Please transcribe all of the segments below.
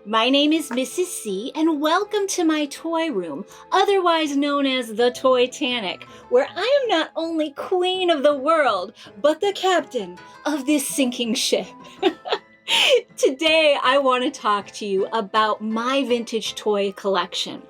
My name is Mrs. C, and welcome to my toy room, otherwise known as the Toy-tanic, where I am not only queen of the world, but the captain of this sinking ship. Today, I want to talk to you about my vintage toy collection.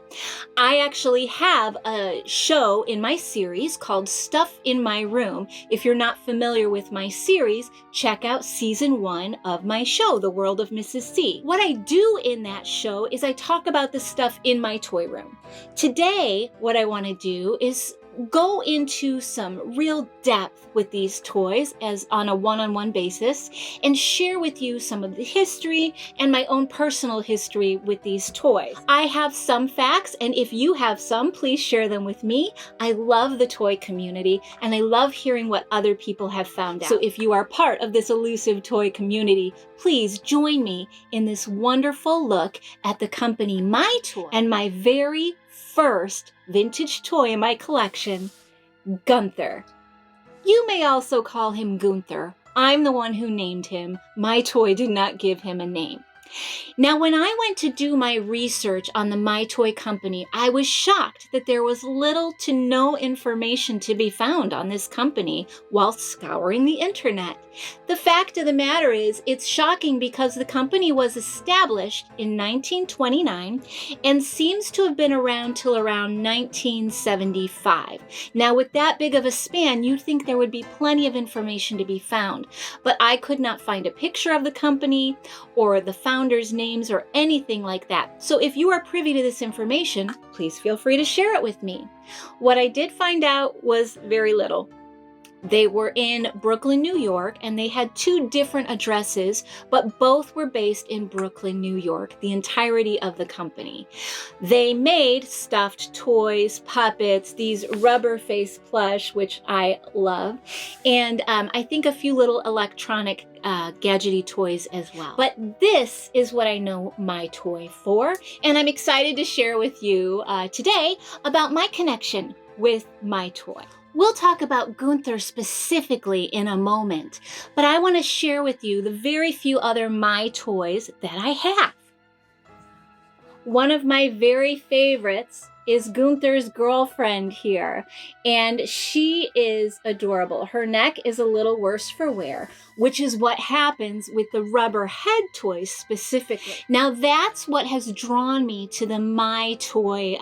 I actually have a show in my series called Stuff in My Room. If you're not familiar with my series, check out season 1 of my show, The World of Mrs. C. What I do in that show is I talk about the stuff in my toy room. Today, what I want to do is go into some real depth with these toys as on a one-on-one basis and share with you some of the history and my own personal history with these toys. I have some facts, and if you have some, please share them with me. I love the toy community and I love hearing what other people have found out. So if you are part of this elusive toy community, please join me in this wonderful look at the company My Toy and my very first vintage toy in my collection, Gunther. You may also call him Gunther. I'm the one who named him. My Toy did not give him a name. Now, when I went to do my research on the My Toy company, I was shocked that there was little to no information to be found on this company while scouring the internet. The fact of the matter is, it's shocking because the company was established in 1929 and seems to have been around till around 1975. Now, with that big of a span, you'd think there would be plenty of information to be found, but I could not find a picture of the company or the founders' names or anything like that. So if you are privy to this information, please feel free to share it with me. What I did find out was very little. They were in Brooklyn, New York, and they had 2 different addresses, but both were based in Brooklyn, New York, the entirety of the company. They made stuffed toys, puppets, these rubber face plush, which I love, and I think a few little electronic gadgety toys as well. But this is what I know My Toy for, and I'm excited to share with you today about my connection with My Toy. We'll talk about Gunther specifically in a moment, but I want to share with you the very few other My Toys that I have. One of my very favorites is Gunther's girlfriend here, and she is adorable. Her neck is a little worse for wear, which is what happens with the rubber head toys specifically. Now that's what has drawn me to the My Toy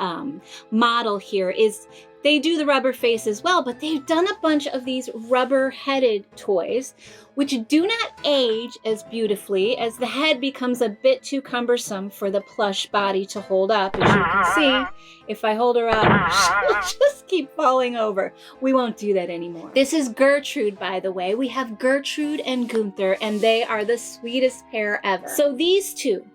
model here. Is they do the rubber face as well, but they've done a bunch of these rubber-headed toys, which do not age as beautifully as the head becomes a bit too cumbersome for the plush body to hold up. As you can see, if I hold her up, she'll just keep falling over. We won't do that anymore. This is Gertrude, by the way. We have Gertrude and Gunther, and they are the sweetest pair ever. So these two,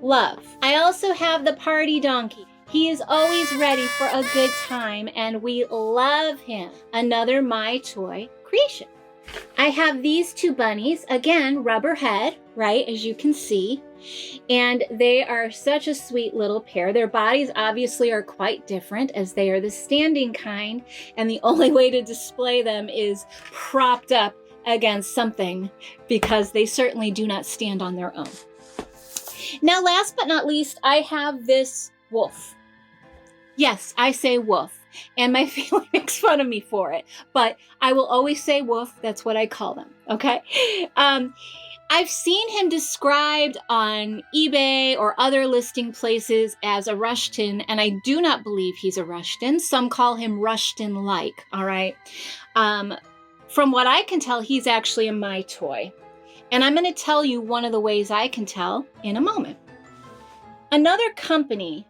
love. I also have the party donkey. He is always ready for a good time, and we love him. Another My Toy creation. I have these 2 bunnies, again, rubber head, right, as you can see, and they are such a sweet little pair. Their bodies obviously are quite different, as they are the standing kind, and the only way to display them is propped up against something, because they certainly do not stand on their own. Now, last but not least, I have this wolf. Yes, I say wolf, and my family makes fun of me for it, but I will always say wolf. That's what I call them, okay? I've seen him described on eBay or other listing places as a Rushton, and I do not believe he's a Rushton. Some call him Rushton-like, all right? From what I can tell, he's actually a My Toy, and I'm going to tell you one of the ways I can tell in a moment. Another company,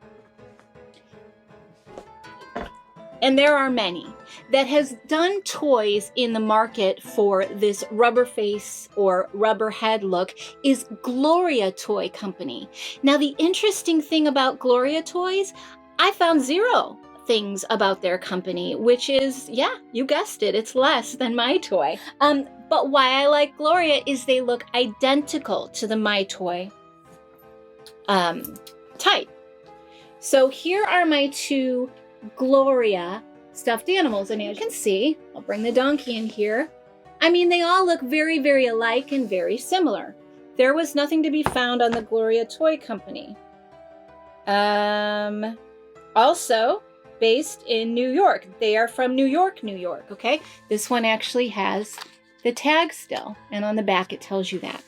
and there are many, that has done toys in the market for this rubber face or rubber head look is Gloria Toy Company. Now, the interesting thing about Gloria Toys, I found 0 things about their company, which is, yeah, you guessed it, it's less than My Toy. But why I like Gloria is they look identical to the My Toy type. So here are my 2 Gloria stuffed animals, and as you can see, I'll bring the donkey in here. I mean, they all look very, very alike and very similar. There was nothing to be found on the Gloria Toy Company. Also based in New York. They are from New York, New York, okay? This one actually has the tag still, and on the back it tells you that.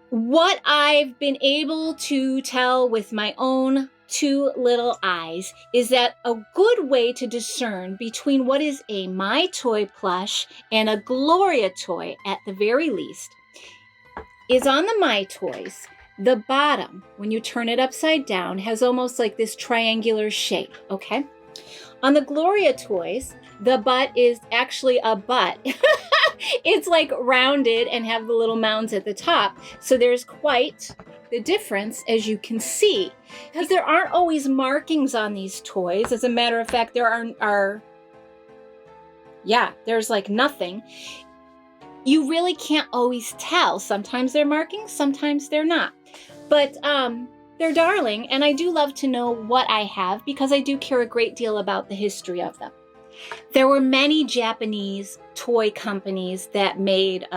What I've been able to tell with my own two little eyes is that a good way to discern between what is a My Toy plush and a Gloria toy, at the very least, is on the My Toys. The bottom, when you turn it upside down, has almost like this triangular shape, okay? On the Gloria toys, the butt is actually a butt. It's like rounded and have the little mounds at the top. So there's quite the difference, as you can see, because there aren't always markings on these toys. As a matter of fact, there's like nothing. You really can't always tell. Sometimes they're markings, sometimes they're not. But they're darling, and I do love to know what I have because I do care a great deal about the history of them. There were many Japanese toy companies that made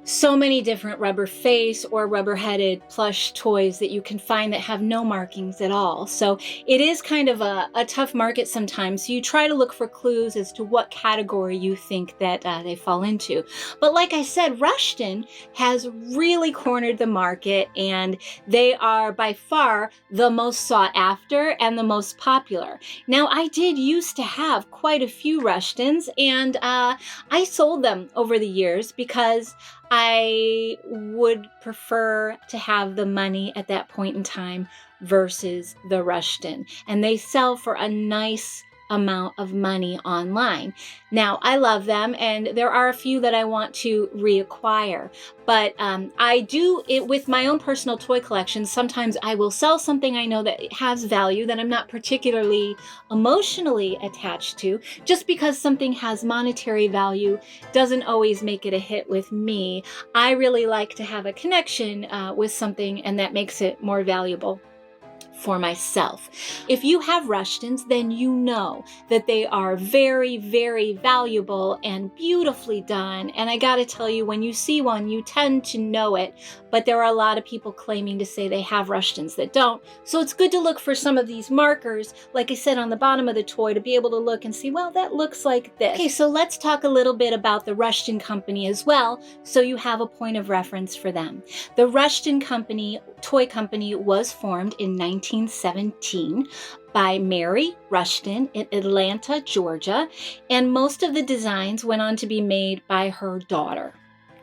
so many different rubber face or rubber-headed plush toys that you can find that have no markings at all. So it is kind of a tough market sometimes. So you try to look for clues as to what category you think that they fall into. But like I said, Rushton has really cornered the market, and they are by far the most sought after and the most popular. Now, I did used to have quite a few Rushtons, and I sold them over the years because I would prefer to have the money at that point in time versus the Rushton. And they sell for a nice amount of money online. Now, I love them, and there are a few that I want to reacquire. But I do it with my own personal toy collection. Sometimes I will sell something I know that it has value that I'm not particularly emotionally attached to. Just because something has monetary value doesn't always make it a hit with me. I really like to have a connection with something, and that makes it more valuable for myself. If you have Rushtons, then you know that they are very, very valuable and beautifully done. And I gotta tell you, when you see one, you tend to know it, but there are a lot of people claiming to say they have Rushtons that don't. So it's good to look for some of these markers, like I said, on the bottom of the toy, to be able to look and see, well, that looks like this. Okay, so let's talk a little bit about the Rushton Company as well, so you have a point of reference for them. The Rushton Company, toy company, was formed in 1917 by Mary Rushton in Atlanta, Georgia, and most of the designs went on to be made by her daughter.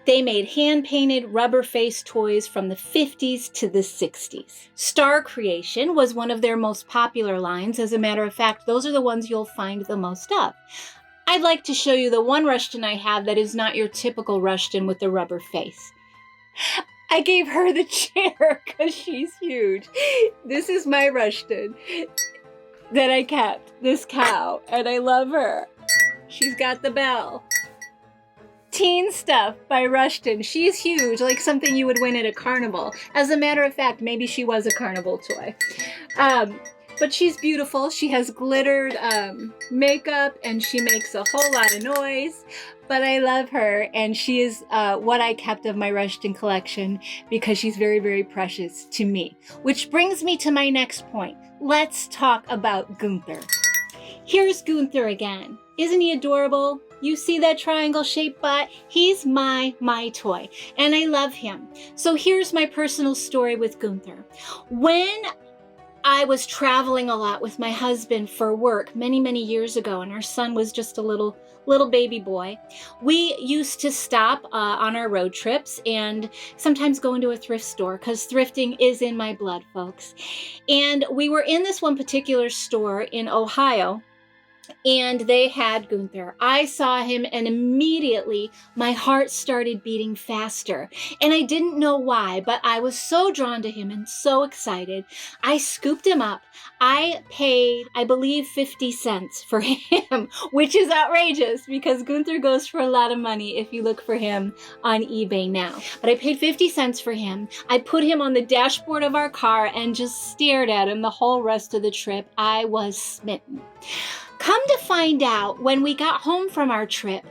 They made hand-painted rubber face toys from the 50s to the 60s. Star Creation was one of their most popular lines. As a matter of fact, those are the ones you'll find the most of. I'd like to show you the one Rushton I have that is not your typical Rushton with the rubber face. I gave her the chair because she's huge. This is my Rushton that I kept, this cow, and I love her. She's got the bell. Teen Stuff by Rushton. She's huge, like something you would win at a carnival. As a matter of fact, maybe she was a carnival toy. But she's beautiful. She has glittered makeup, and she makes a whole lot of noise. But I love her, and she is what I kept of my Rushton collection because she's very, very precious to me. Which brings me to my next point. Let's talk about Gunther. Here's Gunther again. Isn't he adorable? You see that triangle-shaped butt? He's my toy, and I love him. So here's my personal story with Gunther. When I was traveling a lot with my husband for work many, many years ago, and our son was just a little baby boy, we used to stop on our road trips and sometimes go into a thrift store, because thrifting is in my blood, folks. And we were in this one particular store in Ohio, and they had Gunther. I saw him, and immediately my heart started beating faster. And I didn't know why, but I was so drawn to him and so excited. I scooped him up. I paid, I believe, 50 cents for him, which is outrageous because Gunther goes for a lot of money if you look for him on eBay now. But I paid 50 cents for him. I put him on the dashboard of our car and just stared at him the whole rest of the trip. I was smitten. Come to find out, when we got home from our trip,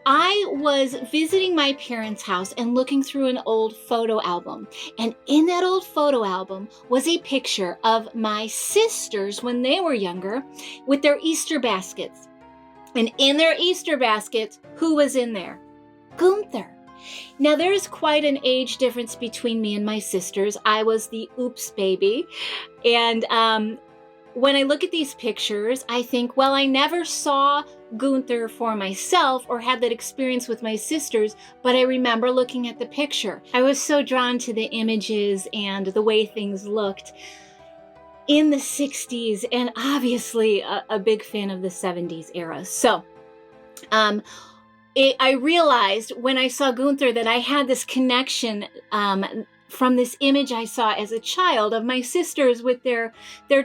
I was visiting my parents' house and looking through an old photo album. And in that old photo album was a picture of my sisters when they were younger with their Easter baskets. And in their Easter baskets, who was in there? Gunther. Now, there is quite an age difference between me and my sisters. I was the oops baby. And when I look at these pictures, I think, well, I never saw Gunther for myself or had that experience with my sisters, but I remember looking at the picture. I was so drawn to the images and the way things looked in the 60s, and obviously a big fan of the 70s era. So, I realized when I saw Gunther that I had this connection from this image I saw as a child of my sisters with their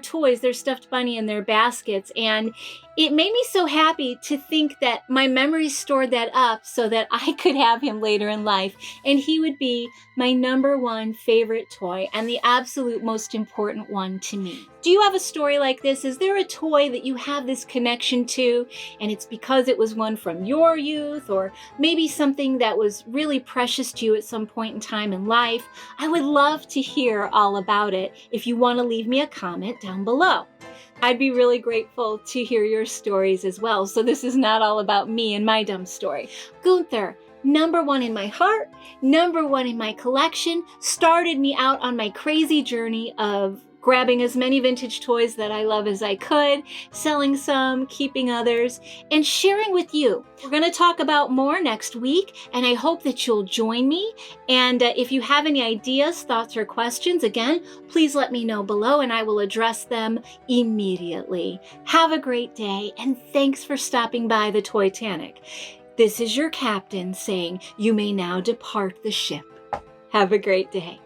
toys, their stuffed bunny and their baskets. And it made me so happy to think that my memories stored that up so that I could have him later in life. And he would be my number one favorite toy and the absolute most important one to me. Do you have a story like this? Is there a toy that you have this connection to, and it's because it was one from your youth, or maybe something that was really precious to you at some point in time in life? I would love to hear all about it if you want to leave me a comment down below. I'd be really grateful to hear your stories as well. So this is not all about me and my dumb story. Gunther, number one in my heart, number one in my collection, started me out on my crazy journey of grabbing as many vintage toys that I love as I could, selling some, keeping others, and sharing with you. We're going to talk about more next week, and I hope that you'll join me. And if you have any ideas, thoughts, or questions, again, please let me know below, and I will address them immediately. Have a great day, and thanks for stopping by the Toytanic. This is your captain saying you may now depart the ship. Have a great day.